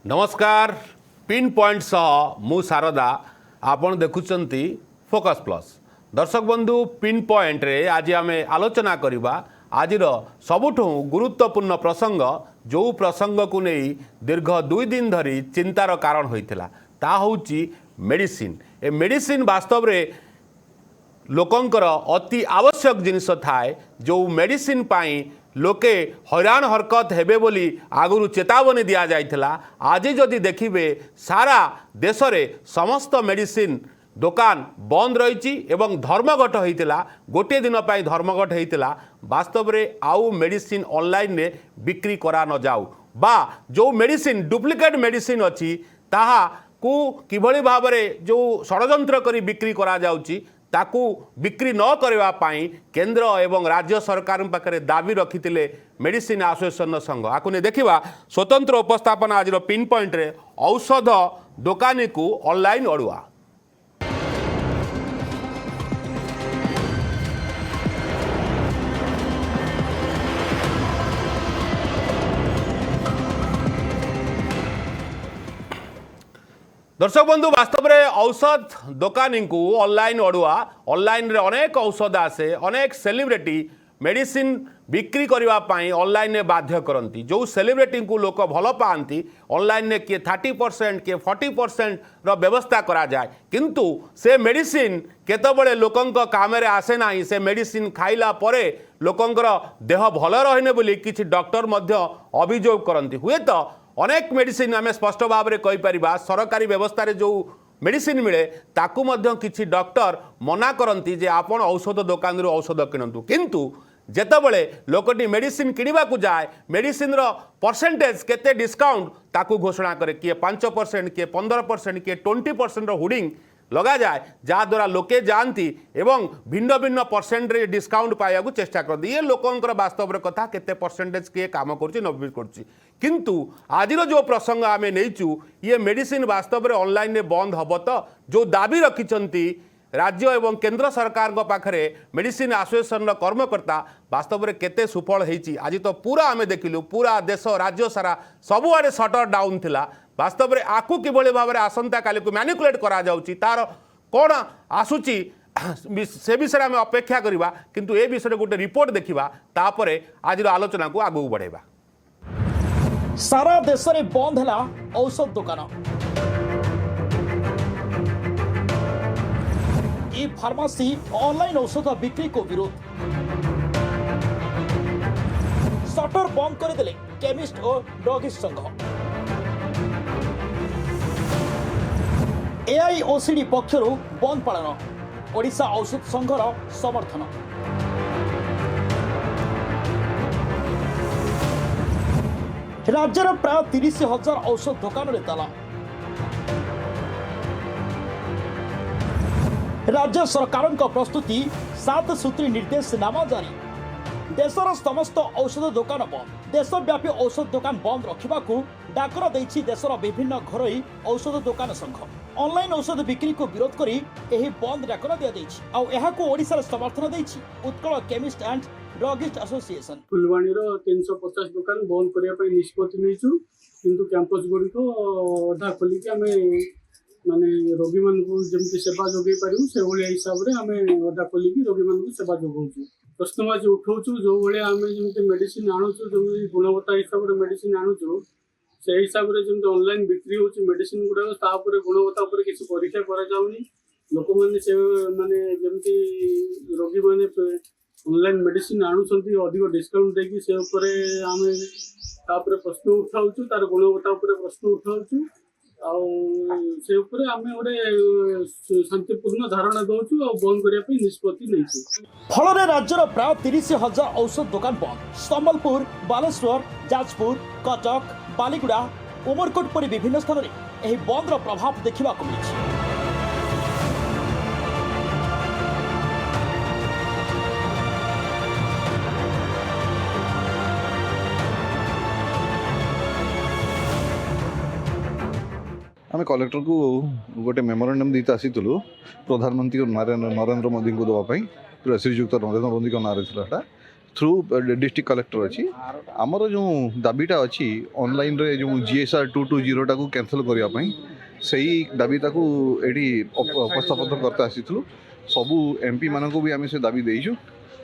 नमस्कार pin point सह मु शारदा आपण देखुचंती फोकस प्लस दर्शक बंधु पिन पॉइंट रे आज आम आलोचना करवा आज सबुठ गुरुत्वपूर्ण प्रसंग जो प्रसंग को नहीं दीर्घ 2 दिन धरी चिंतार कारण होता ता होची मेडिसिन। ए मेडिसिन वास्तव रे लोकंकर अति आवश्यक जिनिस थाए जो मेडिसिन पाई लोके हैरान हरकत हेबे बोली आगुरु चेतावनी दिया जाइथिला। आज जदि देखिबे सारा देश रे समस्त मेडिसिन दुकान बंद रही एवं धर्मघट होइतिला गोटे दिन पाई धर्मघट होइतिला। वास्तव रे आउ मेडिसिन ऑनलाइन रे बिक्री करा न जाऊ बा जो मेडिसिन डुप्लिकेट मेडिसिन अछि ताहा को किभଳି भाबरे जो षडयंत्र करी बिक्री करा जाउची ताकू बिक्री न करबा पाई केंद्र एवं राज्य सरकार पाखे दाबी रखिथिले मेडिसिन एसोसिएशन संघ। आकु ने देखिबा स्वतंत्र उपस्थापन आज पिन पॉइंट रे औषध दुकानी को ऑनलाइन अड़ुआ। दर्शक बंधु वास्तव में औषध दुकानी को ऑनलाइन अड़ुआ ऑनलाइन रे अनेक औषध आसे अनेक सेलिब्रिटी मेडिसिन बिक्री करने ऑनलाइन बाध्य करती जो सेलिब्रिटी को लोक भल पाती ऑनलाइन किए 30% किए 40% व्यवस्था करा जाए किंतु से मेडिसिन केतबले लोकंक काम आसे ना से मेडिसिन खाइला परे लोकंकर देह भल रहने बोली किछि डॉक्टर मध्य अभियोग करती हुए तो अनेक मेडिसिन आम स्पष्ट भाव में कहीपर सरकारी व्यवस्था जो मेडिसिन मिले ताकू मध्य किछि डॉक्टर मना करती जे आपण औषध दुकान औषध किणतु किंतु जेतबले लोकटी मेडिसिन किणवा को जाए मेडिसिन रो परसेंटेज केते डिस्काउंट ताकू घोषणा करे किए 5% किए 15% किए 20% हुडिंग लगा जाए जहाद्वारा लोके जानती एवं भिन्न भिन्न परसेंट रे डिस्काउंट पाया चेष्टा करती ये लोकंकर वास्तव कथा केते परसेंटेज किए काम कर किंतु आज जो प्रसंग आम नहींचु ये मेडिसिन वास्तव में ऑनलाइन बंद हम तो जो दाबी रखिंट राज्य एवं केंद्र सरकार पाखरे मेडिसिन एसोसिएशन कर्मकर्ता वास्तव में केते सुफल होती आज तो पूरा आम देखिलु पूरा देश राज्य सारा सबुआड़े सटर डाउन थिला वास्तव में आकु किभଳି भाव आसंता काली को मैनिपुलेट करा जाउची तार कौन आसुची से विषय में अपेक्षा करवा किंतु ए विषय गोटे रिपोर्ट देखा तापर आज आलोचना को आगू बढ़ेबा। सारा देश में बंद है औषध दुकान ई फार्मेसी ऑनलाइन औषध बिक्री को विरोध शटर बंद करदेले केमिस्ट और ड्रगिस्ट संघ। एआईओसीडी पक्षर बंद पालन ओडिशा औषध संघर समर्थन। राज्यर प्राय 30,000 औषध दुकान रे ताला। राज्य सरकार प्रस्तुति 7 सूत्री निर्देशनामा जारी। देशर समस्त औषध दुकान बंद देशव्यापी औषध दुकान बंद रखा डाकर देछि देशर विभिन्न घरोई औषध दुकान संघ। ऑनलाइन औषध बिक्री को विरोध करी एही बंद डाकर दिया देछि आ एहाको ओडिसा समर्थन देछि Utkal chemist and druggist association. Phulbani 350 दुकान बंद करने निष्पत्ति नहीं किंतु कैंपस गुड़ी को अधा खोलिक आम माने रोगी मान जमी सेवा जोगे पारू से हिसाब से आम अधा खोलिक रोगी मान सेवा जोगाऊ प्रश्न आज उठाऊ जो भाई आम जमी मेडिसिन आणुचु जमी गुणवत्ता हिसाब से मेडिसिन आणुचु से हिसाब से जमी ऑनलाइन बिक्री हो मेडिसिन गुड़ाक गुणवत्ता किसी परीक्षा कराऊनी लोक मैंने माने जमी रोगी मैंने ऑनलाइन मेडिसिन आणुचंती अधिक डिस्काउंट देकी से ऊपर आम तापर प्रश्न उठाऊ तार गुणवत्ता प्रश्न उठाऊ से ऊपर आम गोटे शांतिपूर्ण धारणा दौचु और बंद करने निष्पत्ति नहीं। फल राज्यर प्राय 30,000 औषध दुकान बंद संबलपुर बालेश्वर जाजपुर कटक बालीगुड़ा उमरकोट परि विभिन्न स्थान में बंदर प्रभाव देखा मिली। आम कलेक्टर को गोटे मेमोरांडम देते आसीलु प्रधानमंत्री नरेंद्र मोदी को देवाई श्रीजुक्त नरेंद्र मोदी ना थ्रू डिस्ट्रिक्ट कलेक्टर अच्छी आमर जो दाबीटा अच्छी ऑनलाइन रे जो GSR 220 टाको कैंसल करने सही दाबी ताकू एटी उपस्थापन करते आसीथु सबू MP मानक भी आम से दाबी देइछु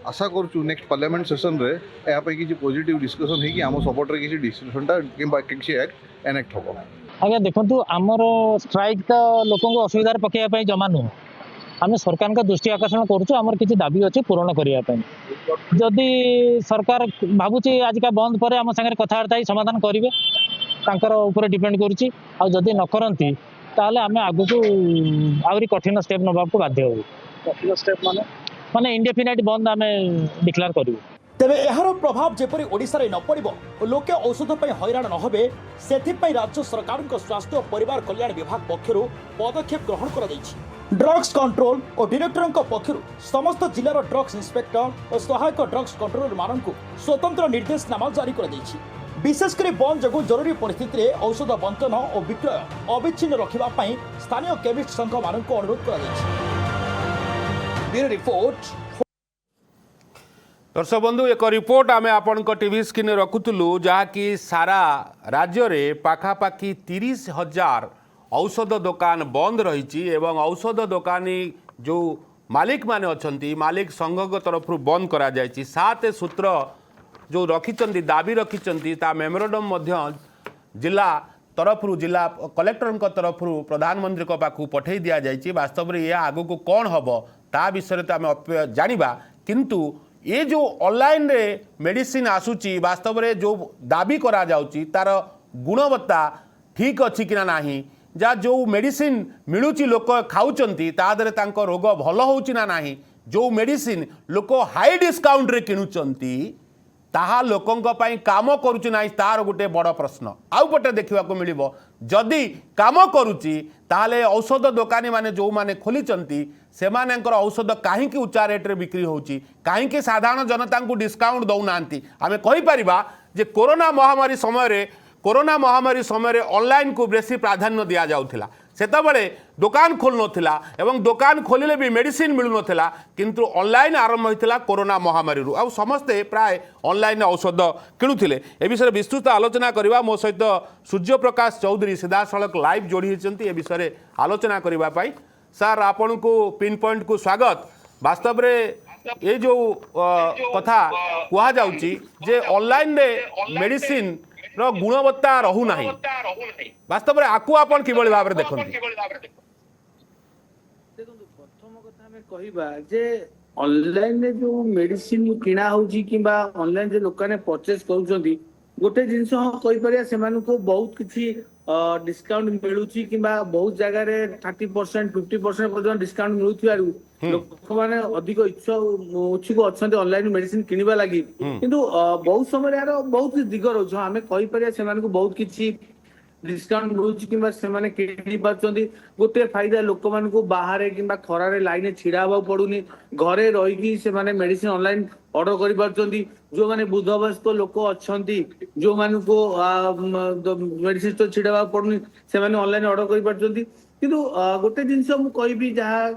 आशा करूँ नेक्स्ट पार्लियामेंट सेशन रे यापाई किसी पॉजिटिव डिस्कशन है कि आम सपोर्ट रे किसी डिसीजनटा किंबा किसी एक्ट एनेक्ट हो आज्ञा देखु आमर स्ट्राइक तो लोक असुविधार पकड़ा जमा नुह आम सरकार का दृष्टि आकर्षण करुँ किसी दाबी अच्छे पूरण करने जदि सरकार भावुची आजिका बंद पर आम सागर कथबार्ता समाधान करेंगे तांकर डिपेंड करुच्ची आदि न करती ताहले आम आगु को आहरी कठिन स्टेप नवा को बाध्य हो कठिन स्टेप माने इंडेफिनाइट बंद आम डिक्लेयर करूँ तेबे एहार प्रभाव जेपरी ओडिशा रे न पड़िबो और लोके औषध पई हैरान न होबे सेथिपई राज्य सरकार स्वास्थ्य और परिवार कल्याण विभाग पक्षरु पदक्षेप ग्रहण करा दैछि। ड्रग्स कंट्रोल और डायरेक्टर पक्षरु समस्त जिलार ड्रग्स इंस्पेक्टर और सहायक ड्रग्स कंट्रोलर माननकु स्वतंत्र निर्देशनामा जारी करा दैछि। विशेषकर बंद जगु जरूरी परिस्थिति रे औषध बंटन और विक्रय अविच्छिन्न रखिबा पई स्थानीय केमिस्ट संघ माननकु अनुरोध करा दैछि। Bureau report. दर्शक बंधु एक रिपोर्ट आम आपण टीवी स्क्रीन रखुलु जहाँकि सारा राज्य में पाखापाखि 30,000 औषध दुकान बंद रही एवं औषध दोकानी जो मालिक माने अच्छी मालिक संघ तरफ बंद करा जायछि। 7 सूत्र जो रखिंट दाबी रखिंट मेमोरेंडम जिला तरफ जिला कलेक्टर तरफ प्रधानमंत्री पाखु पठे दि जाइए। वास्तव में यह आगु को कौन हम ता विषय तो आम जाना किंतु ये जो ऑनलाइन रे मेडिसिन आसूची वास्तव में जो दाबी करा जाउची तार गुणवत्ता ठीक अच्छी कि ना जा जो मेडिसिन मिलूची लोक खाऊचंती तादरे तांको रोग भल होउची ना नाही जो मेडिसिन लोक हाई डिस्काउंट रे किणुचंती ताहा लोकंक पई काम करूची नाही तार गोटे बड़ प्रश्न। आउ पटे देखा मिलिबो जदि काम करूची ताहले औषध दोकानी माने जो माने खोलीचंती सेमानकर औषध कहीं उच्चा रेट्रे बिक्री होची कहीं साधारण जनता को डिस्काउंट दौनांती। आमे कहि परिबा जे कोरोना महामारी समय ऑनलाइन को बेसी प्राधान्य दिया जाउथिला सेतबेले दुकान खोल नथिला एवं दुकान खोलिले भी मेडिसिन मिलु नथिला किंतु ऑनलाइन आरंभ होइथिला कोरोना महामारी रु आ समस्ते प्राय ऑनलाइन औषध किणुथिले। ए विषय विस्तृत आलोचना करबा मो सहित सूर्य प्रकाश चौधरी सीधा सड़क लाइव जोड़ी होइचंती ए विषय आलोचना करबा पाई। सर आपन को पिन पॉइंट को स्वागत। वास्तव में ये जो कथा कहा जाउची जे ऑनलाइन रे मेडिसिन रो गुणवत्ता रहू नाही वास्तव में आकु आपन किबळी भाव रे देखंती। देखंतु प्रथम कथा हमें कहिबा जे ऑनलाइन रे जो मेडिसिन किना होउची किबा ऑनलाइन जे लोकाने परचेस करूचंती गोटे जिंस हम कहि परिया सेमान को बहुत किछि डिस्काउंट मिलूची किंबा बहुत जगह रे 30% 50% पर्यंत डिस्काउंट मिलुथिबारु लोक माने अधिक इच्छुक अछंती ऑनलाइन मेडिसिन किनिबा लागि किंतु बहुत समय यार बहुत दिग रहछ हमें कहि परिया सेमान को बहुत किछि डिस्काउंट मिलूची किंबा सेमाने किनि पाचंती। गोटे फायदा लोक मान को बाहर किंबा खरा रे लाइन छिड़ा हवा पडुनी घरे रही कि सेमाने मेडिसिन ऑनलाइन ऑर्डर करि पाचंती। जो माने बुद्धवस्त लोक अछंती जो मान को मेडिसिन तो छिड़ा हवा पडुनी सेमाने ऑनलाइन ऑर्डर करि पाचंती किंतु गोटे जिंस मु कहबी जहा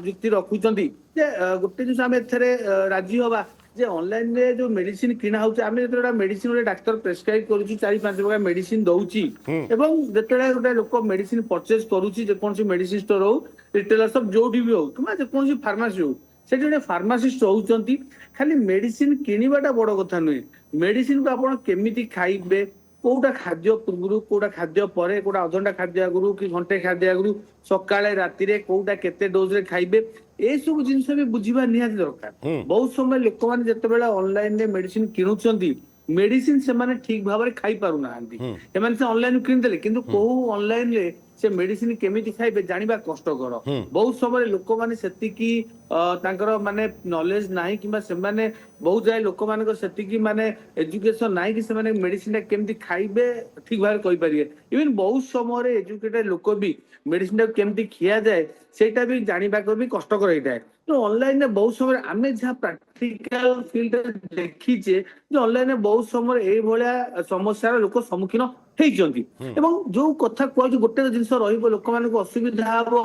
जुक्ति रखुचंती जे गोटे जिंस हम एथरे राजी होबा जे ऑनलाइन रे जो मेडिसिन किना होउची आमे जेतरा मेडिसिन रे डॉक्टर प्रेस्क्राइब करूची 4-5 प्रकार मेडिसिन दउची एवं जेतरा गोटे लोक मेडिसिन परचेज करूची जे कोनसी मेडिसिन स्टोर हो रिटेलर सब जोडी भी हो किमा जे कोनसी फार्मेसी हो से जने फार्मासिस्ट होउचंती खाली मेडिसिन किनिबाटा बड़ कथा नय मेडिसिन को आपण केमिति खाइबे कोटा खाद्य पूर्व कोटा खाद्य परे कोटा अधघंटा खाद्य आगुरु कि घंटे खाद्य आगुरु सकाळे राति रे कोटा केते डोज रे खाइबे ए सब जिंस भी बुझिबा निहाती दरकार। बहुत समय लोक माने जते बेला ऑनलाइन रे मेडिसिन किनुचंती मेडिसिन से माने ठीक भाबरे खाई पारु नांती एमाने से ऑनलाइन किन देले किंतु को ऑनलाइन रे से मेडिसिन केमिति खाइबे जानिबा कष्टकर। बहुत समय लोक माने सेति की तांकर माने नॉलेज नाही किबा से माने बहुत जाय लोक माने को सेति की माने एजुकेशन नाही कि से माने मेडिसिन केमिति खाइबे ठीक भाबरे कहि परिए। इवन बहुत समय रे एजुकेटेड लोक भी मेडिसिन केमिति खिया जाए सेटा भी जानिबा को भी कष्टकर होइताय। तो ऑनलाइन ने बहुत समय आमे जहा प्रैक्टिकल फील्ड देखिचे जे ऑनलाइन ने बहुत समय ए भलिया समस्या लोक सम्मुखीन हेइचंती एवं जो कथा कहू गोटे जिंस रहिबो लोक मान को असुविधा हबो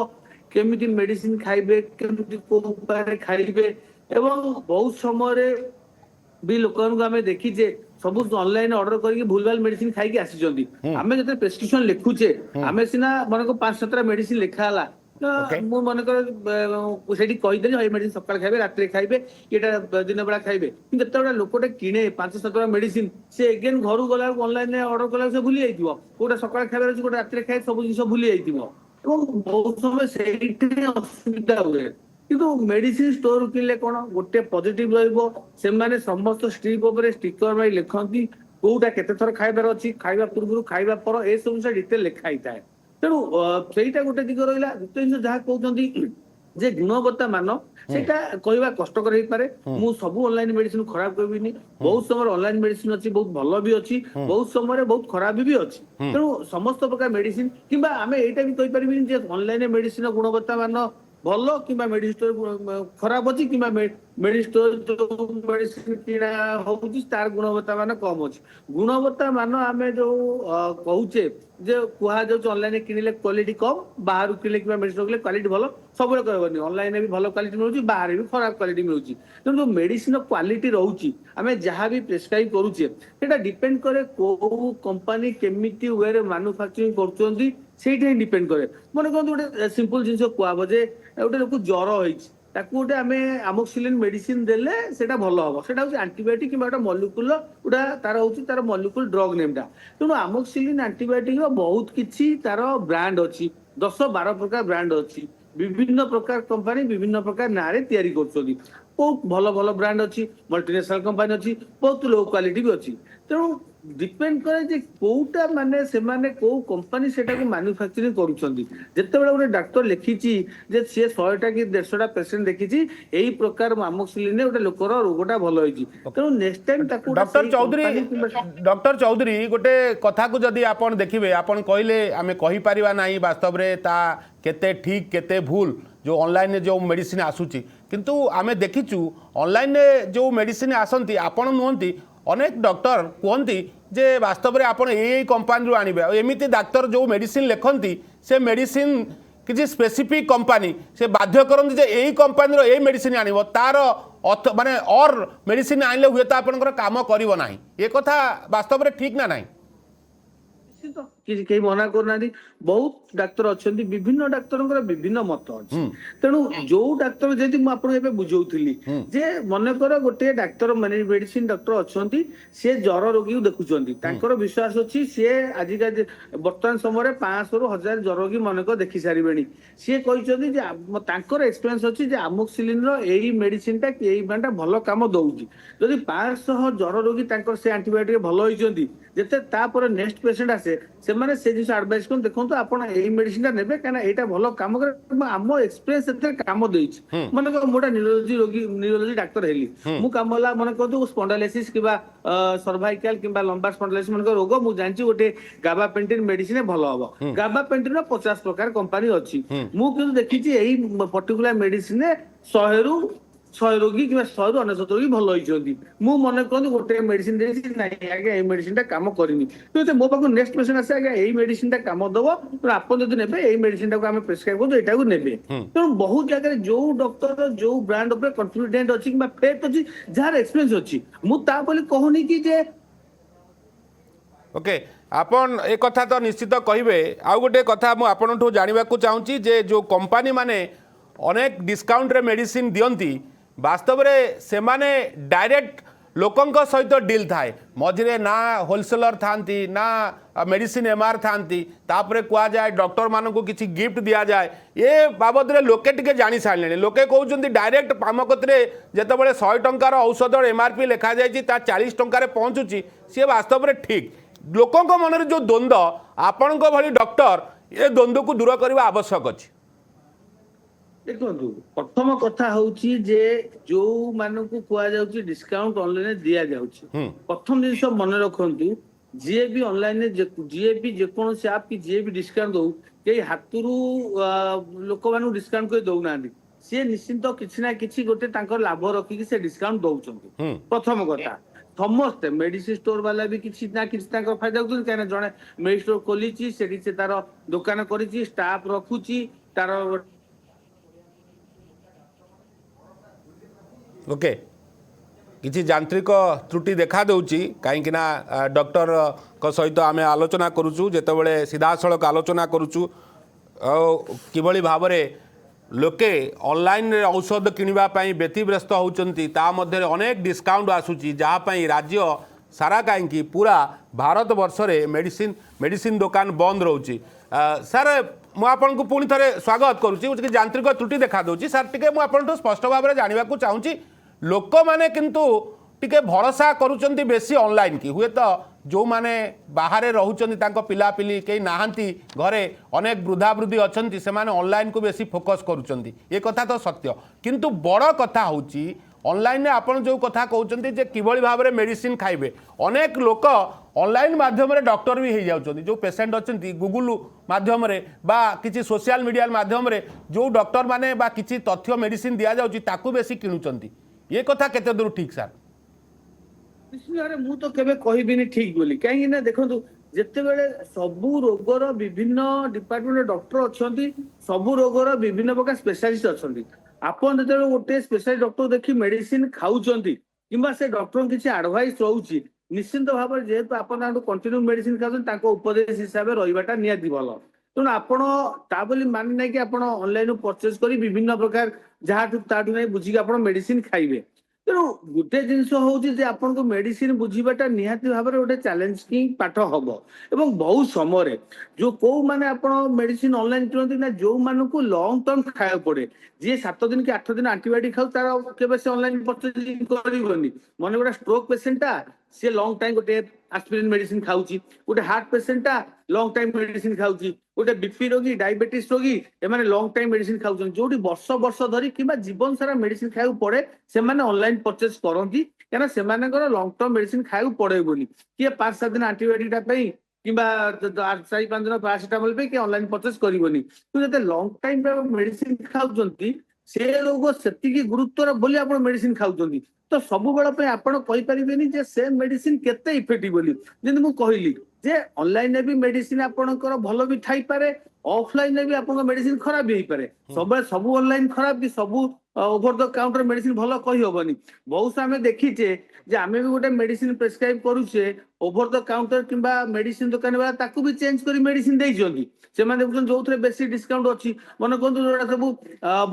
केमिति मेडिसिन खाइबे केमिति को उपाय खाइबे एवं बहुत समय भी लोक आम देखीचे सब ऑनलाइन ऑर्डर करके भूल भाल मेडिसिन खाई आसी आम जो प्रेस्क्रिप्शन लिखुचे आम सीना मन को 5-7 मेडिसिन लिखाला Okay. मु मनकर सेठी कहीदेली भाई मेडिसिन सकाळ खाइबे रात्रि खाइबे एटा दिन बेला खाइबे कि जते लोकटे किणे 5-7 मेडिसिन से अगेन घर गला ऑनलाइन ऑर्डर कला से भूली जाइतिबो कोटा सकाळ खाइबे अछि कोटा रात्रि खाइ सब जिंस भूली जाइतिबो এবং बहुत समय सेठी असुविधा हुए किंतु मेडिसिन स्टोर किनले कोन गोटे पॉजिटिव रहइबो से माने समस्त स्ट्रिप ऊपर स्टिकर भाई लिखंती कोटा केते थर खाइबार अछि खाइबा पूर्व खाइबा पर ए सब से डिटेल लिखाई थाए तेणु ସେଇଟା ଗୋଟେ ଦିଗ ରହିଲା ଦ୍ୱିତୀୟ ଜିନିଷ ଯାହା କହୁଛନ୍ତି ଯେ ଗୁଣବତ୍ତା ମାନ ସେଇଟା କହିବା କଷ୍ଟକର ହେଇପାରେ ମୁଁ ସବୁ ଅନଲାଇନ ମେଡିସିନ ଖରାପ କହିବିନି ବହୁତ ସମୟରେ ଅନଲାଇନ ମେଡିସିନ ଅଛି ବହୁତ ଭଲ ବି ଅଛି ବହୁତ ସମୟରେ ବହୁତ ଖରାପ ବି ଅଛି ତେଣୁ ସମସ୍ତ ପ୍ରକାର ମେଡିସିନ କିମ୍ବା ଆମେ ଏଇଟା ବି କହିପାରିବିନି ଯେ ଅନଲାଇନ ମେଡିସିନ ଗୁଣବତ୍ତା ମାନ ଭଲ କିମ୍ବା ମେଡିସିନ ଖରାପ ଅଛି କିମ୍ବା ମେଡିସିନ ମେଡିସିନ କିଣା ହଉଛି ତାର ଗୁଣବତ୍ତା ମାନ କମ ଅଛି ଗୁଣବତ୍ତା ମାନ ଆମେ ଯୋଉ କହୁଛେ ଯେ କୁହାଯାଉଛି ଅନଲାଇନ କିଣିଲେ କ୍ୱାଲିଟି କମ ବାହାରୁ କିଣିଲେ କିମ୍ବା ମେଡିସିନ କିଣିଲେ କ୍ୱାଲିଟି ଭଲ ସବୁବେଳେ କହିବନି ଅନଲାଇନରେ ବି ଭଲ କ୍ୱାଲିଟି ମିଳୁଛି ବାହାରେ ବି ଖରାପ କ୍ୱାଲିଟି ମିଳୁଛି ତେଣୁ ଯୋଉ ମେଡିସିନ କ୍ୱାଲିଟି ରହୁଛି ଆମେ ଯାହା ବି ପ୍ରେସକ୍ରାଇବ କରୁଛେ ସେଇଟା ଡିପେଣ୍ଡ କରେ କୋଉ କମ୍ପାନୀ କେମିତି ୱେରେ ମାନୁଫାକ୍ଚରିଂ କରୁଛନ୍ତି ସେଇଟା ହିଁ ଡିପେଣ୍ଡ କରେ ମନେ କରନ୍ତୁ ଗୋଟେ ସିମ୍ପଲ ଜିନିଷ କୁହାହବ ଯେ ଗୋଟେ ଲୋକ ଜ୍ୱର ହେଇଛି ତାକୁ ଗୋଟେ ଆମେ ଆମୋକ୍ସିଲିନ ମେଡିସିନ ଦେଲେ ସେଟା ଭଲ ହବ ସେଟା ହଉଛି ଆଣ୍ଟିବାୟୋଟିକ କିମ୍ବା ଗୋଟେ ମଲିକ୍ୟୁଲ ଗୋଟା ତାର ହଉଛି ତାର ମଲିକ୍ୟୁଲ ଡ୍ରଗ ନେମଟା ତେଣୁ ଆମୋକ୍ସିଲିନ ଆଣ୍ଟିବାୟୋଟିକ ର ବହୁତ କିଛି ତାର ବ୍ରାଣ୍ଡ ଅଛି 10-12 ପ୍ରକାର ବ୍ରାଣ୍ଡ ଅଛି ବିଭିନ୍ନ ପ୍ରକାର କମ୍ପାନୀ ବିଭିନ୍ନ ପ୍ରକାର ନାଁରେ ତିଆରି କରୁଛନ୍ତି ବହୁତ ଭଲ ଭଲ ବ୍ରାଣ୍ଡ ଅଛି ମଲ୍ଟିନେସନାଲ କମ୍ପାନୀ ଅଛି ବହୁତ लो କ୍ୱାଲିଟି ବି ଅଛି ତେଣୁ डिपेंड करे जे कोउटा माने से माने को कंपनी सेटा को मैन्युफैक्चरिंग करूछंदी जेतेबेले गोटे डॉक्टर लिखिची जे से 100टा कि 150टा पेशेंट देखिची एही प्रकार अमोक्सिलिन गोटे लोकर रोगटा भलो होईची तेनु नेक्स्ट टाइम ताकू डॉक्टर चौधरी गोटे कथा को जदी आपण देखिबे आपण कहले आमे कहि परिबा नाही वास्तव रे ता केते ठीक केते भूल जो ऑनलाइन जो मेडिसिन आसुची किंतु आमे देखिचु ऑनलाइन जो मेडिसिन आसंती आपण नुहंती अनेक डॉक्टर कहती जे वास्तव में आप कंपानी आनिबे एमती डाक्तर जो मेडिसिन लिखती से मेडिसिन किसी स्पेसिफिक कंपानी से बाध्य करती जे यही कंपानी यही मेडिसिन आनिबो तार माने और मेडिसिन आनले हुए तो आपनकर काम करिवो नाही ये कथा वास्तव में ठीक ना नहीं कहीं मना करना बहुत डाक्तर अच्छा विभिन्न डाक्तर विभिन्न मत अच्छी तेणु जो डाक्तर जैसे मुझे बुझौली जे मनकर गोटे डाक्तर मेडिसिन डॉक्टर अच्छा सी ज्वर रोगी को देखुं विश्वास अच्छी सी आजिका बर्तमान समय 500 ରୁ 1000 ज्वर रोगी मनक देखी सारे सी कहते एक्सपीरियंस अच्छी आमोक्सिलिन यही मेडिसिन टा यही ब्रांड भल कम दौर जदि 500 ज्वर रोगी से आंटीबायोटिक भल होती जिते तापर नेक्स्ट पेशेंट आसे से माने से जिस एडवाइस कोन देखंतु आपण एही मेडिसिन ता नेबे काना एटा भलो काम करे आम एक्सपीरियंस एते काम देइछ माने को मोटा न्यूरोलॉजी डाक्टर हेली मु कामला माने कहतु स्पॉन्डिलोसिस किबा सर्वाइकल किबा लंबार स्पॉन्डिलोसिस माने रोग मु जानची गोटे गाबापेंटिन मेडिसिन भलो हबो गाबापेंटिन 50 प्रकार कंपनी अछि मु किंतु देखिछि एही पर्टिकुलर मेडिसिन 100 ରୁ 100 रोगी कि 100 ରୁ 99 रोगी भल होइछंती मु मने कहतु गोटे मेडिसिन देछि नाही आगे ए मेडिसिन ता काम करिनी तो मो पाको नेक्स्ट पेशेंट आसे आगे एही मेडिसिन ता काम दबो तो आपन जदि नेबे एही मेडिसिन ता को हम प्रेस्क्राइब करतो एटा को नेबे तो बहुत जगह जो डॉक्टर जो ब्रांड ऊपर कॉन्फिडेंट अछि कि फेथ अछि जार एक्सपीरियंस अछि मु ता बोली कहूनी कि जे ओके आपण एक कथा तो निश्चित कहिबे आ गोटे कथा मु आपन ठो जानिबा को चाहूची जे जो कंपनी माने अनेक डिस्काउंट रे मेडिसिन दियंती वास्तव में से माने डायरेक्ट लोकंक सहित डील थाए मझे ना होलसेलर थांती ना मेडिसिन एमआर थांती तापरे कुआ जाए डॉक्टर मान को किसी गिफ्ट दिया जाए ये बाबद रे लोके टिके जानी सारे लोके कहते डायरेक्ट आम कतरे जितेबाला 100 टंकार औषध एमआरपी लिखा जाए 40 टंकार पहुँचुची सी वास्तव में ठीक लोकंक मन जो द्वंद्व आपण भली डॉक्टर ये द्वंद्व को दूर करने आवश्यक अच्छी देखो प्रथम कथा होची जे जो मानू को कुआ जाउची डिस्काउंट ऑनलाइन दिया जाउची प्रथम जिंस मन रखंतु जे भी ऑनलाइन जे भी जेकोन से आप की जे भी डिस्काउंट दउ के हातुरु लोक मानू डिस्काउंट कोइ दउ नांदी से निश्चित किछि ना किछि गोटे तांकर लाभ रखि कि से डिस्काउंट दउचंती प्रथम कथा समस्त मेडिसिन स्टोर वाला भी किछि ना किछि तांकर फायदा होतु काने जणे मेडिसिन स्टोर खोलिछि सेठी से तार दुकान करिछि स्टाफ रखुछि तार ओके किसी यांत्रिक त्रुटि देखा देउची कहीं डॉक्टर को सहित आम आलोचना करुचु जेतेबेले सीधा सड़क आलोचना करुचु किभली भाव में लोके ऑनलाइन रे औषध किनिबा व्यतिव्यस्त होउचंती ता मध्य अनेक डिस्काउंट आसूची जहाँपाई राज्य सारा कहीं पूरा भारत वर्ष रे मेडिसिन दुकान बंद रोची सर मुझे पुणी थे स्वागत करुच्ची यांत्रिक त्रुटि देखा दूसरी सर टे मुझे स्पष्ट भाव में जानवा चाहूँगी लोक मैंने किंतु टिके भरोसा करुँच बेसी ऑनलाइन की हुए तो जो माने बाहर रोच पिलापिली कहीं नहांती घरे अनेक वृद्धा वृद्धि अच्छा से ऑनलाइन को बेसी फोकस करुँच ये कथा तो सत्य किंतु बड़ कथा हूँ ऑनलाइन में आपन जो कथा कहते जे किभली भाव में मेडिसिन खाइबे अनेक लोक ऑनलाइन माध्यम रे डॉक्टर भी हो जाउछन्ती जो पेशेंट अच्छी गूगल माध्यम रे बा किसी सोशल मीडिया माध्यम रे जो डॉक्टर माने बा किसी तथ्य मेडिसिन दिया जाउची ताकू बेसी किणुचन्ती ये कथा केते दूर ठीक सर निश्चित मु तो केबे कहबिनी ठीक बोली कहीं ना देखंतु जेतेबेले सबु रोगर विभिन्न डिपार्टमेंट डॉक्टर अच्छी सबु रोगर विभिन्न प्रकार स्पेशलिस्ट अच्छी आपन जो गोटे स्पेशलिस्ट डॉक्टर देखी मेडिसिन खाऊचंती किंबा से डॉक्टर किसी एडवाइस रहउची निश्चित भाव में जेहेतु आपन कंटिन्यू मेडिसिन खाउछन उपदेश हिसाब से रहिबाटा नियाती भल तेणु आपण ता बोली मान ना कि आपण ऑनलाइन परचेज करी विभिन्न प्रकार जहाँ ताठू नहीं बुझिकी आपण मेडिसिन खाइबे तेणु गोटे जिनस हूँ आपन को मेडिसिन बुझाटा निहाती भाव में गोटे चैलेंजिंग पाठ हम एवं बहुत समय जो कौ मैंने आप मेडिसिन ऑनलाइन किणती ना जो मान को लॉन्ग टर्म खाया पड़े जी 7 दिन कि 8 दिन एंटीबायोटिक खाऊ तार केबे से ऑनलाइन परचेजिंग करबनी मन गोटे स्ट्रोक पेशेंटा सी लॉन्ग टाइम गोटे एस्पिरिन मेडिसिन खाऊची गोटे हार्ट पेशेंटा लॉन्ग टाइम मेडिसिन खाऊची गोटे बीपी रोगी डायबिटीज रोगी एमाने लॉन्ग टाइम मेडिसिन खाऊछन जोटी वर्ष वर्ष धरी किबा जीवन सारा मेडिसिन खाऊ पड़े से माने ऑनलाइन परचेज करंती केना से मानकर लॉन्ग टर्म मेडिसिन खाऊ पड़े बोली किए 5-7 दिन एंटीबायोटिक टा पई किबा 4-5 दिन पैरासिटामोल पे कि ऑनलाइन परचेज करबनी तो जते लॉन्ग टाइम मेडिसिन खाऊछंती से लोग सेतिकी गुरुत्वर बोली आपण मेडिसिन खाऊछंती तो सब बेला आपण कहि परिबेनी जे से मेडिसिन केते इफेक्टिव बोली जेंति मु कहली जे ऑनलाइन ने भी मेडिसिन आपणकर भल भी थाई पारे ऑफलाइन ने भी आपन मेडिसिन खराब भी पारे सब ऑनलाइन खराब कि सब ओवर द काउंटर मेडिसिन भल कहि होबनी बहुत आमे देखिचे जे आमे भी गोटे मेडिसिन प्रेस्क्राइब करूचे ओवर द काउंटर किंबा मेडिसिन दुकान वाला ताकू भी चेंज करी मेडिसिन देई जंदी से माने देखुन जो थरे बेसी डिस्काउंट अछि मन कोन जोडा सब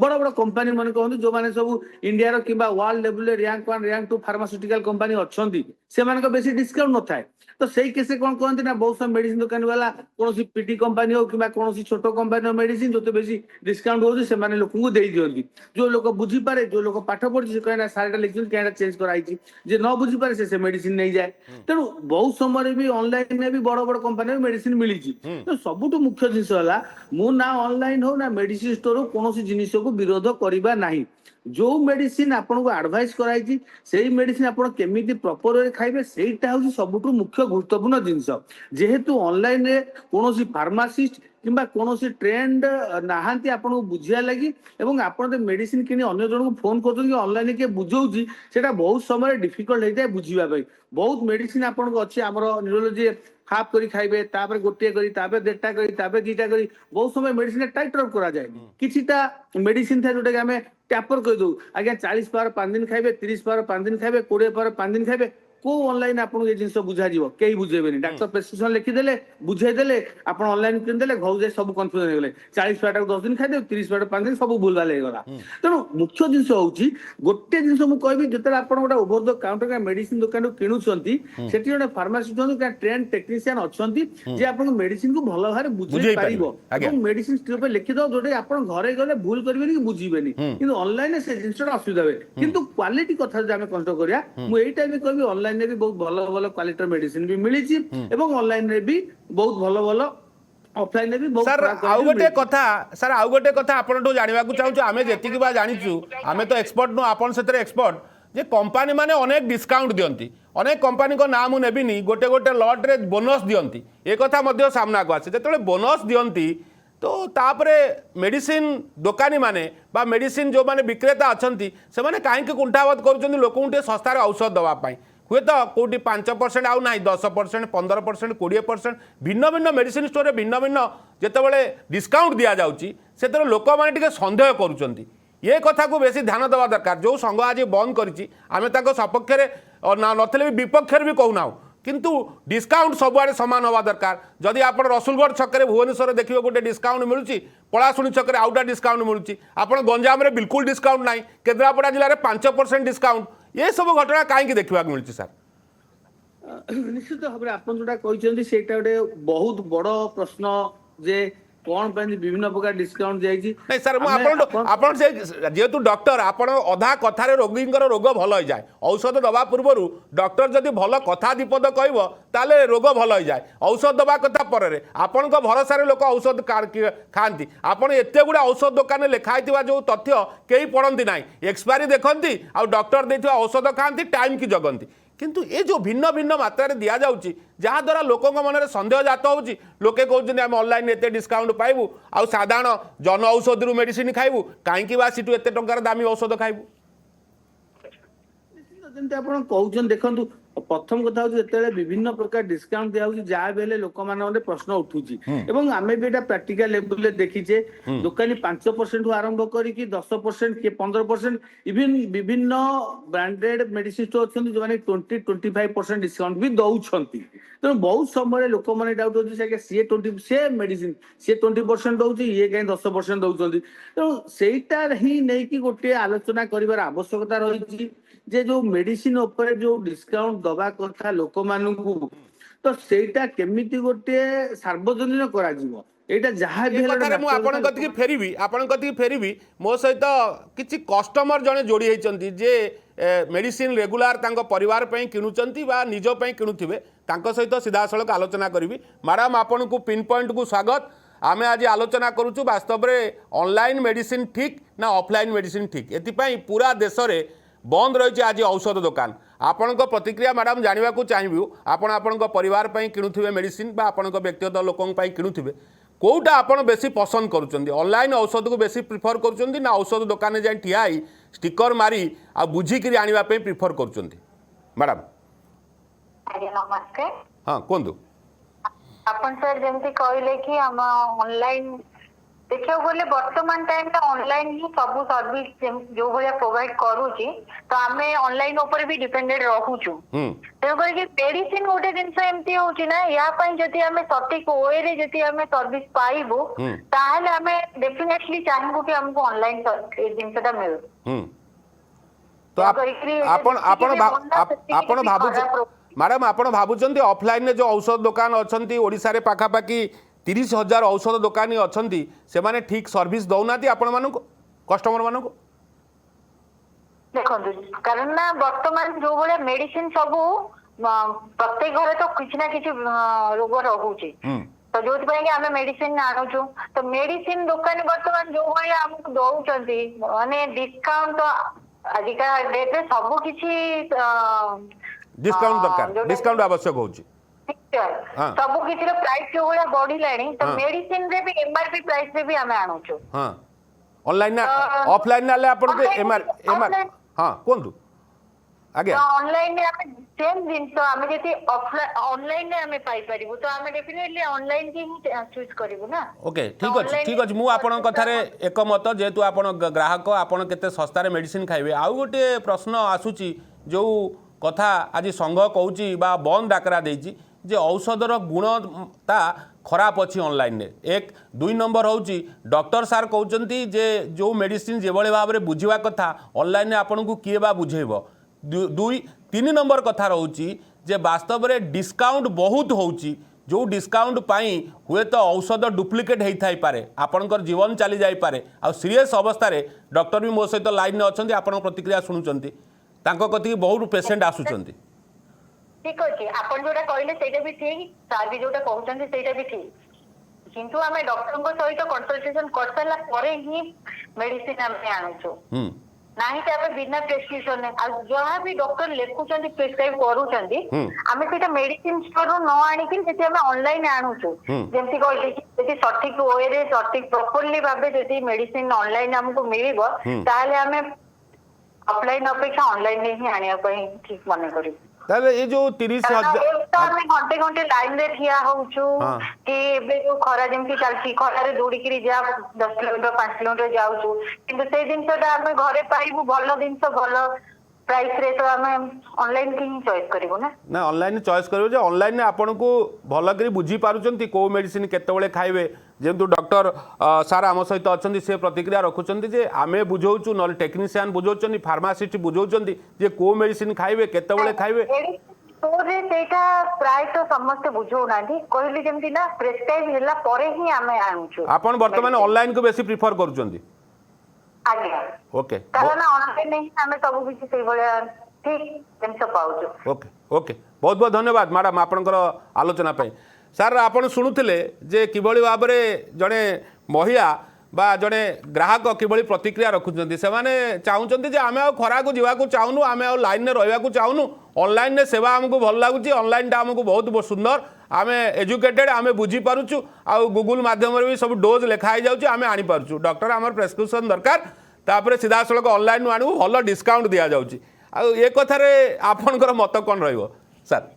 बड़ बड़ कंपनी मन कोन जो माने सब इंडिया रो किंबा वर्ल्ड लेवल रे रैंक 1 रैंक 2 फार्मास्यूटिकल कंपनी अछंती से माने को बेसी डिस्काउंट न थाए तो सही केसे कोन कहंती ना बहुत सब मेडिसिन दुकान वाला कोनोसी पीटी कंपनी हो किंबा कोनोसी छोटो कंपनी मेडिसिन जो बेसी डिस्काउंट हो से माने लोक को देई दियंती जो लोक बुझी पारे जो लोक पाठ पढ़ी से कहना सारेटा लिखिन कहना चेंज कराई जे न बुझी पारे से मेडिसिन नहीं जाए तेणु बहुत समय भी ऑनलाइन में भी बड़ बड़ कंपनी मेडिसिन मिली तो सबुठ मुख्य जिनिस होला मु ना ऑनलाइन हो ना मेडिसिन स्टोर हो कोनोसी जिनिस को विरोध करिबा नाही जो मेडिसिन आपन को एडवाइस कराई से मेडिसिन आपन केमिति प्रॉपर वे खाइबे सेटा हउसी सबुठ मुख्य गुरुत्वपूर्ण जिनिस जेहेतु ऑनलाइन रे कोनोसी फार्मासिस्ट किंबा कोनोसी ट्रेंड नाहांती आपन को बुझिया लगी एवं आपन तो मेडिसिन किनी अन्य जन को फोन करछन कि ऑनलाइन के बुझौची सेटा बहुत समय डिफिकल्ट होइता बुझिबा भाई बहुत मेडिसिन आपन को अछि हमरो न्यूरोलॉजी हाफ करी खाइबे तापर गोटे करी तापर देटा करी तापर दीटा करी बहुत समय मेडिसिन टाइटर करा जाए किछिटा मेडिसिन था जोटा हमें टैपर कर दो आज्ञा 40 पावर 5 दिन खाइबे 30 पावर 5 दिन खाइबे 20 पावर 5 दिन खाइबे को ऑनलाइन आपन ये जिंस बुझा जीवो केही बुझेबेनी डॉक्टर प्रेस्क्रिप्शन लिखि देले बुझाई देले आपन ऑनलाइन किन देले घर जे सब कंफ्यूजन हो गेले 40 पावर 10 दिन खाइ दे 30 पावर 5 दिन सब भूल भाले गला तेनु मुख्य जिंस होउची गोटे जिंस मु कहबी जतरा आपन गोटा ओवर द काउंटर का मेडिसिन दुकान किनुचंती सेठी जोने फार्मासिस्ट का ट्रेन टेक्नीशियन अछंती जे आपन मेडिसिन को भलो भारे बुझाई पारिबो और मेडिसिन स्ट्रिप पे लिखि दो जोटे आपन घरे गले भूल करबेनी कि बुझीबेनी किंतु ऑनलाइन से जिंसटा असुविधा होय किंतु क्वालिटी कथा जे हमें कंट्रोल करिया मु एई टाइम कहबी ऑनलाइन ने भी बहुत भलो भलो क्वालिटी मेडिसिन भी मिली छी एवं ऑनलाइन रे भी बहुत भलो भलो ऑफलाइन ने भी बहुत सर आउ गोटे कथा आपन जानिबा को चाहू आमे जेतिकी बा जानिचु आमे तो एक्सपर्ट नो आपन सेतरे एक्सपर्ट जे कंपनी माने अनेक डिस्काउंट दियंती अनेक कंपनी को नाम नेबिनी गोटे गोटे लॉट रे बोनस दियंती ए कथा मध्य सामना को आसे जेतले बोनस दियंती तो तापरे मेडिसिन दुकानी माने बा मेडिसिन जो माने विक्रेता अछंती से माने काहे कुंठावत करूछंती लोकन टे सस्तार औषध दवा पाई हुए तो कौटी 5% आउ ना 10% 15% 20% भिन्न भिन्न मेडिसिन स्टोर भिन्न भिन्न जिते डिस्काउंट दि जाऊँगी से लोक मैंने सन्देह करुँच ये कथा को बेसी ध्यान देवा दरकार जो संघ आज बंद करिछि आमे ताको सपक्षरे नथले भी विपक्षरे भी कहूना किंतु डिस्काउंट सबुआड़े सामान हवा दरकार जदि आप रसुलगढ़ छकरे भुवनेश्वर देखिए गोटे डिस्काउंट मिलूँ पलाशुणी छकरे आउटा डिस्काउंट मिलूँ आप गंजाम रे बिल्कुल डिस्काउंट ना केन्द्रापड़ा जिले में 5% डिस्काउंट ये सब घटना कहीं देखा मिलूँ सर निश्चित भाव आप जोटा कहते से गोटे बहुत बड़ प्रश्न जे कौन विभिन्न प्रकार डिस्काउंट जाइए नहीं सर आपण से जेहेतु डॉक्टर आपण अधा कथार रोगी रोग भल हो जाए औषध दवा पूर्व डॉक्टर जदि भल कथा दीपद कहब ताले रोग भल हो जाए औषध दवा कथा पर आपण भरोसा लोक औषध खाती आपण एत गुड़ा औषध दुकान लिखाई जो तथ्य कहीं पढ़ती ना एक्सपायरी देखती आ डॉक्टर देथिबा औषध खाती टाइम की जगती किंतु ये जो भिन्न भिन्न मात्रा दि जाऊँगी जहाद्वारा लोक मन में सन्देह जात हो लोके कहते आम ऑनलाइन एत डिस्काउंट पाइबू आ साधारण जन औषधि मेडिसिन खाइबू कहीं सीटू एत टंकार दामी औषध खाइबू जमी आप कहते देखो प्रथम कथा हूँ विभिन्न प्रकार डिस्काउंट दिया जहाँ भी लोक मैंने प्रश्न उठूची आम भी प्राक्टिकल लेवल देखीचे दुकानी 5% आरंभ करी 10% कि 15% इवन विभिन्न ब्रांडेड मेडिसिन स्टोर अच्छे जो 20-25% डिस्काउंट भी दौरान तेणु बहुत समय लोक मैंने डाउट होती सी 20 से मेडिसिन सी 20% दौर ये कहीं 10% दौरान तेणु सेटा ही नहीं कि गोटे आलोचना कर आवश्यकता रही जे जो मेडिसिन ऊपर जो डिस्काउंट दबा कथा लोक मानू तो सेटा केमिति गोटे सार्वजनिक करा जीवो एटा जहाँ भी फेरबी मो सहित किसी कस्टमर जड़े जोड़ी होती जे मेडिसिन रेगुलार परिवार किणुचंती बा निज किणुथिबे तांको सहित सीधा सड़क आलोचना करी मैडम आपन को पिन पॉइंट को स्वागत आम आज आलोचना करुचु वास्तव में ऑनलाइन मेडिसिन ठीक ना ऑफलाइन मेडिसिन ठीक एथिपाई पूरा देश में बंद रही आज औषध दुकान आपण प्रतिक्रिया मैडम जानवा चाहिए आपण परिवार किणुथिबे मेडिसिन बा आपण व्यक्तिगत लोकों किणुथिबे कोटा आपण बेसी पसंद करुचंदी ऑनलाइन औषध को बेसी प्रिफर करुचंदी ना औषध दुकान जाए ठिया आई स्टिकर मारी आ बुझिकी आनिबा पे प्रिफर करुचंदी मैडम नमस्कार हाँ कहतु अपन सर जमती कहले कि हम ऑनलाइन देखियो बोले वर्तमान टाइम में ऑनलाइन ही सब सर्विस जो भाया प्रोवाइड करूची तो आमे ऑनलाइन ऊपर भी डिपेंडेंट रहूचु तेणु करके मेडिसिन गोटे जिनस एमती होची ना या पई जति आमे सटीक वे रे जति आमे सर्विस पाइबो ताहले आमे डेफिनेटली चाहिबो कि हमको ऑनलाइन ए जिनसटा मिलु तो आपण भाबु मैडम आपण भाबुचंदी ऑफलाइन जो औषध दुकान अछंती ओडिसा रे पाखापाखी 30,000 औषध दुकानी अच्छी से माने ठीक सर्विस दौना आपण मानक कस्टमर मानक देखो कारण ना वर्तमान जो भाया मेडिसिन सब प्रत्येक घरे तो किसी ना किसी रोग रोचे तो जो आम मेडिसिन आणुचु तो मेडिसिन दुकानी वर्तमान जो भाया आमको दौरान माने डिस्काउंट तो आजिका डेट सब किसी डिस्काउंट दरकार डिस्काउंट आवश्यक होची सब किसी प्राइस जो भाया बढ़िलानी तो मेडिसिन रे भी एमआरपी प्राइस रे भी आमे आणुचु हां ऑनलाइन ना ऑफलाइन नाले आपण के एमआर हां कोंदु आगे ऑनलाइन में आमे सेम दिन तो आमे जति ऑफलाइन ऑनलाइन में आमे पाई परिबो तो आमे डेफिनेटली ऑनलाइन के ही चूज करिवो ना ओके ठीक अछि मु आपण कथारे एकमत जेतु आपण ग्राहक आपण केते सस्ता रे मेडिसिन खाइबे आ गोटे प्रश्न आसुची जो कथा आज संघ कहूची बा बंद डाकरा देची जे औषधर गुणता खराब अच्छी ऑनलाइन रे एक 2 नंबर होची डॉक्टर सार कहउचंती जे जो मेडिसिन जे भले भाव में बुझिवा कथा ऑनलाइन रे आपन को किए बा बुझेबो 2-3 नंबर कथा रहउची जे वास्तव में डिस्काउंट बहुत होची जो डिस्काउंट पाई हुए तो औषध डुप्लिकेट होई थाई पारे आपनकर जीवन चली जाई पारे आ सीरियस अवस्था रे डॉक्टर भी मो सहित लाइन में अछंती आपन प्रतिक्रिया सुनुचंती तांको कति बहुत पेशेंट आसुचंती ठीक अच्छे आपन जोटा कहले सेटा भी ठीक सार भी जोटा कहउचंती सेटा भी ठीक किंतु आमे डॉक्टर को सहित कंसल्टेशन कर साला परे ही मेडिसिन आमे आणुचो नाही ते आमे बिना प्रेस्क्रिप्शन आ जहां भी डॉक्टर लेखुचंती प्रिस्क्राइब करूचंती आमे सेटा मेडिसिन स्टोर रो न आनी कि जेते आमे ऑनलाइन आणुचो जेमति कहले जेति सठिक वे रे सठिक प्रॉपर्ली भाबे जेति मेडिसिन ऑनलाइन हमको मिलिबो ताले आमे ऑफलाइन अपेक्षा ऑनलाइन ही आनिया पई ठीक माने करी ତାହେଲେ ଏ ଯୋଉ 30,000 ଆମେ ଘଣ୍ଟେ ଘଣ୍ଟେ ଲାଇନ ରେ ଠିଆ ହଉଛୁ ହଁ। କି ଏବେ ଯୋଉ ଖରା ଯେମିତି ଚାଲିଛି ଖରାରେ ଦୌଡ଼ିକିରି ଯା 10 କିଲୋମିଟର 5 କିଲୋମିଟର ଯାଉଛୁ କିନ୍ତୁ ସେଇ ଜିନିଷଟା ଆମେ ଘରେ ପାଇବୁ ଭଲ ଜିନିଷ ଭଲ ପ୍ରାଇସ୍ ରେ ତ ଆମେ ଅନଲାଇନ କି ହିଁ ଚଏସ୍ କରିବୁ ନା। ନା ଅନଲାइन चॉइस करेंगे जे ऑनलाइन आपको भल कर बुझी पार्टी कौ मेडिसिन केतबेले खाइबे जेहेतु डॉक्टर सार आम सहित अच्छा से प्रतिक्रिया रखुच्च जे आम बुझाऊँ ना टेक्नीशियन बुझाऊँ फार्मासीस्ट बुझाऊँ जे कौ मेडिसिन खाइबे केतबेले खाइबे स्टोरे ସେଇଟା ପ୍ରାୟତଃ ସମସ୍ତେ ବୁଝଉନାହାନ୍ତି କହିଲି ଯେମିତି ନା ପ୍ରେସ୍କ୍ରାଇବ୍ ହେଲା ପରେ ହିଁ ଆମେ ଆଣୁଛୁ ଆପଣ ବର୍ତ୍ତମାନ ऑनलाइन को बेसी प्रिफर करूछंती ଆଜ୍ଞା ओके କାରଣ ଅନଲାଇନ ହିଁ ଆମେ ସବୁ କିଛି ସେଇଭଳିଆ ଠିକ ଜିନିଷ ପାଉଛୁ। ओके ओके बहुत बहुत धन्यवाद मैडम आपणकर आलोचना पे सार आपण शुणुले जे किभली भाव में जड़े महिला बा जड़े ग्राहक किभली प्रतिक्रिया रखुंट से चाहते जे आम खरा को जावाक चाहूनु आम लाइन में रहा चाहूनु ऑनलाइन रे सेवा आमको भल लगुच ऑनलाइन टा आमको बहुत सुंदर आम एजुकेटेड आम बुझीपारुचु आ गूगल मध्यम भी सब डोज लिखाई जाऊँ आम आनीपार्चु डॉक्टर आम प्रेस्क्रिप्शन दरकार तापर सीधा सड़क ऑनलाइन आणु भल डिस्काउंट दि जाऊँगी आ कथार आपणकर मत कौन रहिबो सर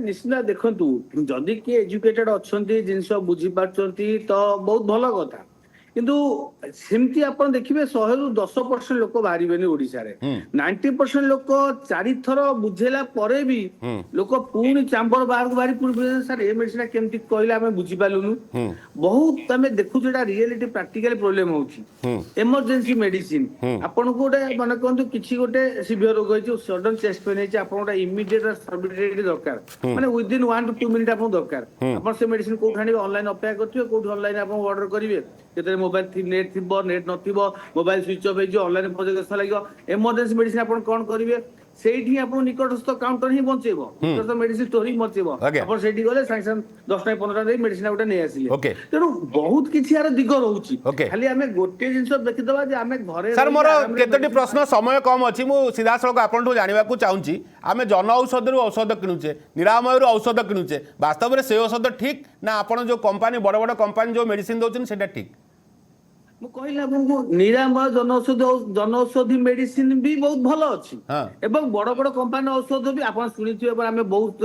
निश्चित देखंतु जदि किए एजुकेटेड अच्छी जिनस बुझी पार्टी तो बहुत भल कथा किंतु सेमती आपण देखिबे 100 रु 10% लोक बाहरिबेनी ओडिसा रे 90% लोक 4 थर बुझेला परे भी लोक पुणी चांबर बाहर को बाहरी पुणी सर ए मेडिसिन केमती कहले हमें बुझी पालुनु बहुत हमें देखु जेटा रियलिटी प्रैक्टिकल प्रॉब्लम होची इमरजेंसी मेडिसिन आपण को गोटे माने कहंतु किछि गोटे सिवियर रोग होई सडन चेस्ट पेन होई आपण गोटे इमीडिएट सर्विस दरकार माने विद इन 1 to 2 मिनिट आपण दरकार आपण से मेडिसिन को ठाणी ऑनलाइन अप्लाई करथिबे को ऑनलाइन आपण ऑर्डर करिवे केते मोबाइल नेट थी नेट नथिबो मोबाइल स्विच ऑफ हो ऑनलाइन प्रोजेक्ट लगे इमरजेंसी मेडिसिन आपण कोन करिवे सेठी आपण निकटस्थ काउंटर ही बचेबो तो मेडिसिन स्टोर ही बचेबो आपण सेठी गले सैंक्शन 10 टा 15 दे मेडिसिन उठे नै आसीले तेनु बहुत किछि यार दिग रहउची खाली हमें गोटे जिंस देखि दबा जे हमें घरे सर मोर केतोटी प्रश्न समय कम अछि मु सीधा सळक आपण तो जानिबा को चाहूची आमे जन औषध रु औषध किनुचे निरामय रु औषध किनुचे वास्तव रे से औषध ठीक ना आपण जो कंपनी बड़ बड़ कंपनी जो मेडिसिन दोचन सेटा ठीक कहले आपको निरामय जनौषधि मेडिसिन भी बहुत भल अच्छी एवं बड़ बड़ कंपानी औषध भी आप शुणी आम बहुत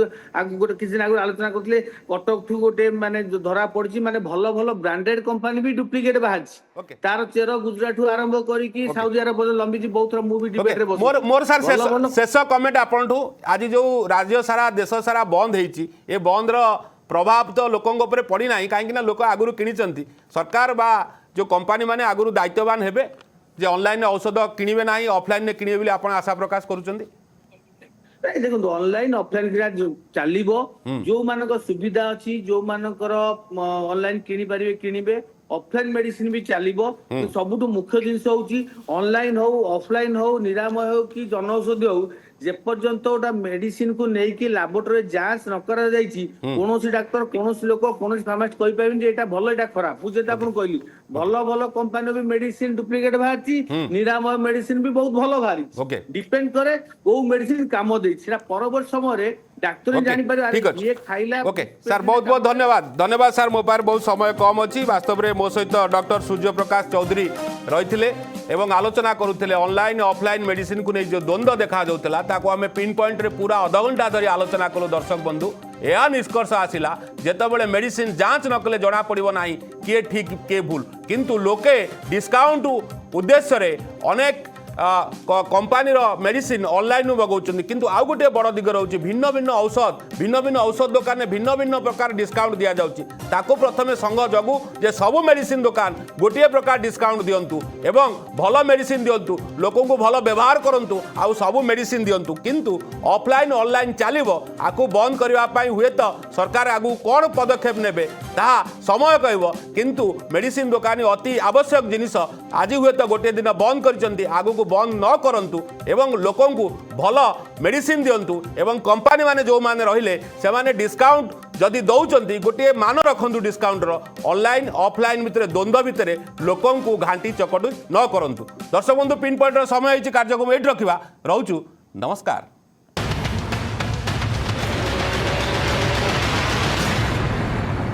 गोटे किसी दिन आगे आलोचना करते कटक ठू गोटे माने धरा पड़ी माने भल भल ब्रांडेड कंपानी भी डुप्लिकेट बाहर तार चेर गुजरात ठू आरंभ करके साउदी अरब लंबी बहुत थोड़ा मुझे डिबेट रे मोर सर शेष कमेंट आपन आज जो राज्य सारा देश सारा बंद होती ये बंद प्रभाव तो लोकों ऊपर पड़ी ना कहीं लोक आगुरी किणी सरकार बा जो कंपनी माने आगुरी दायित्ववान हेबे जे ऑनलाइन औषध किणवे ना ऑफलाइन ने किणवे बोली आपण आशा प्रकाश करूछंती देखो ऑनलाइन ऑफलाइन किना चलिबो जो मानक सुविधा अछि जो मानकर ऑनलाइन किनि परिबे किनिबे ऑफलाइन मेडिसिन भी चलिबो सबुठु मुख्य जिंस होउची ऑनलाइन हो ऑफलाइन हो निरामय हो कि जनौषधि हो जे पर्यंत ओटा मेडिसिन को नै कि लैबोरेटरी जांच न करा जाईची कोनोसी डॉक्टर कोनोसी लोक कोनोसी फार्मासिस्ट कहि पाबिन जे एटा भलो एटा खराब पु जेटा आपण कहली भलो भलो कंपनी भी मेडिसिन डुप्लिकेट बाहरची निरामय मेडिसिन भी बहुत भलो बाहरी डिपेंड करे को मेडिसिन काम देई सेटा परवर्त समय रे डॉक्टर जानि पारे ये खाइला ओके सर बहुत बहुत धन्यवाद धन्यवाद सर मो पार बहुत समय कम अछि वास्तव रे मो सहित डॉक्टर सूर्य प्रकाश चौधरी रहिथिले एवं आलोचना करुथिले ऑनलाइन ऑफलाइन मेडिसिन को नै जो द्वंद्व देखा जाउतला ताको आमे पिन पॉइंट रे पूरा आधा घंटा धरी आलोचना कलो दर्शक बंधु यह निष्कर्ष आसिला जेतेबेले मेडिसिन जांच न कले जना पड़िबो नाही किए ठीक किए भूल किंतु लोके डिस्काउंट उद्देश्य रे अनेक कंपानी मेडिसिन ऑनलाइन मगाउछन किंतु आउ गोटे बड़ दिग रहउछि भिन्न भिन्न औषध दुकान में भिन्न भिन्न प्रकार डिस्काउंट दिया जाउछि ताको प्रथमे संग जगु जे सब मेडिसिन दुकान गोटे प्रकार डिस्काउंट दियंतु एवं भल मेडिसिन दियंतु लोकों को भल व्यवहार करंतु आउ सब मेडिसिन दियंतु किंतु ऑफलाइन ऑनलाइन चलिबो आकु बंद करबा पई हुए तो सरकार आगु कोन पदक्षेप नेबे ताहा समय कहबो किंतु मेडिसिन दुकानी अति आवश्यक जिनिस आज हुए तो गोटे दिन बंद करचंती आगु को बंद न करंतु एवं लोकों को भल मेडिसिन दियंतु एवं कंपनी माने जो माने रहिले से माने डिस्काउंट जदि दौचंती गोटे मान रखंतु डिस्काउंट रो ऑनलाइन ऑफलाइन भितर द्वंद्व भितर लोकों को घांटी चकटू न करंतु दर्शक बंधु पिन पॉइंट समय होइछि कार्यक्रम एट रखिबा रहउछु नमस्कार।